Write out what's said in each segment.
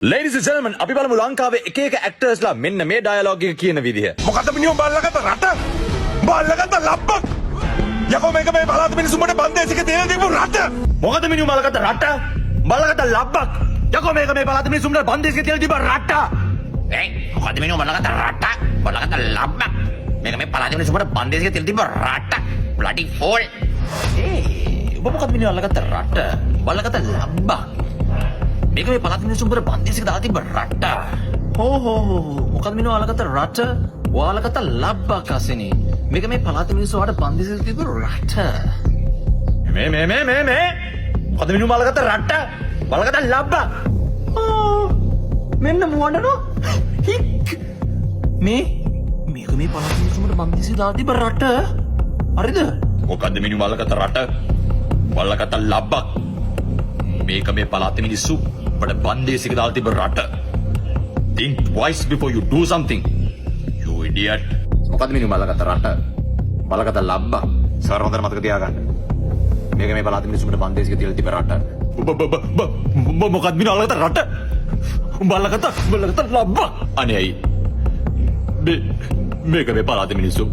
Ladies and gentlemen, අපි බලමු ලංකාවේ එක එක ඇක්ටර්ස්ලා මෙන්න මේ ඩයලොග් එක කියන විදිහ. මොකද මිනිහෝ බල්ලකට රට බල්ලකට ලබ්බක් යකෝ මේක මේ පළාත මිනිස්සුන්ට බන්දේසික තියෙන දීපු රට මොකද මිනිහු මලකට රට බලකට ලබ්බක් යකෝ මේක මේ පළාත මිනිස්සුන්ට බන්දේසික තියලා තිබ්බ රට. මොකද මිනිහෝ බලකට රට බලකට ලබ්බක් මේක මේ පළාත මිනිස්සුන්ට බන්දේසික තියලා තිබ්බ රට bloody fool. ඔබ මොකද මිනිහු අල්ලගත්ත රට බලකට ලබ්බක් මේක මේ පළාත මිනිස්සුන්ට බන්දේසික දාලා තිබ්බ රට. මොකද මිනිහු අල්ලගත්ත රට ඔයාලකට ලබ්බක් අසෙනේ මේක මේ පළාත මිනිස්සුන්ට බන්දේසික තිබ්බ රට. මේ මොකද මිනිහු අල්ලගත්ත රට බලකට ලබ්බක්. මෙන්න මුවන්ඩනෝ හික් මේක මේ පළාත මිනිස්සුන්ට බන්දේසික දාලා තිබ්බ රට. හරිද? මොකද්ද මිනිහු අල්ලගත්ත රට බලකට ලබ්බක් මේක මේ පළාත මිනිස්සු ඔබට බන්දේසික දාලා තිබ්බ රට. Think twice before you do something, you idiot. මොකද්ද මිනිහු බලකට රට බලකට ලබ්බක්. සර් හොඳට මතක තියාගන්න මේක මේ පළාත මිනිස්සුන්ට බන්දේසික තියලා තිබ්බ රට මොකද්ද මිනිහු අල්ලගත්ත රට බලකට ලබ්බක්. අනේ අයි මේක මේ පළාත මිනිස්සු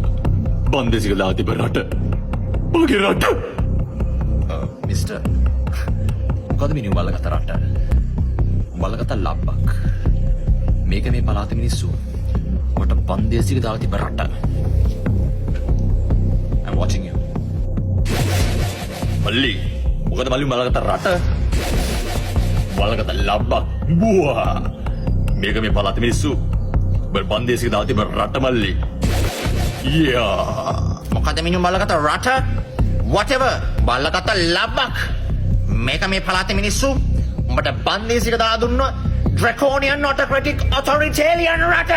බන්දේසික දාලා තිබ්බ රට. මගේ රට. මිස්ටර් මොකද මිනිහු බලකට රට බලකට ලබ්බක් මේක මේ පළාත මිනිස්සු ඔබට බන්දේසික දාලා තිබ්බ රට. I'm watching you. මල්ලි මොකද මල්ලි බලකට රට බලකට ලබ්බක් බුවා මේක මේ පළාත මිනිස්සු ඔබට බන්දේසික දාලා තිබ්බ රට මල්ලි. මොකද මිනිහෝ බලකට රට whatever බලකට ලබ්බක් මේක මේ පළාත මිනිස්සු උඹට බන්දේසික දාලා දුන්න draconian autocratic authoritarian රට.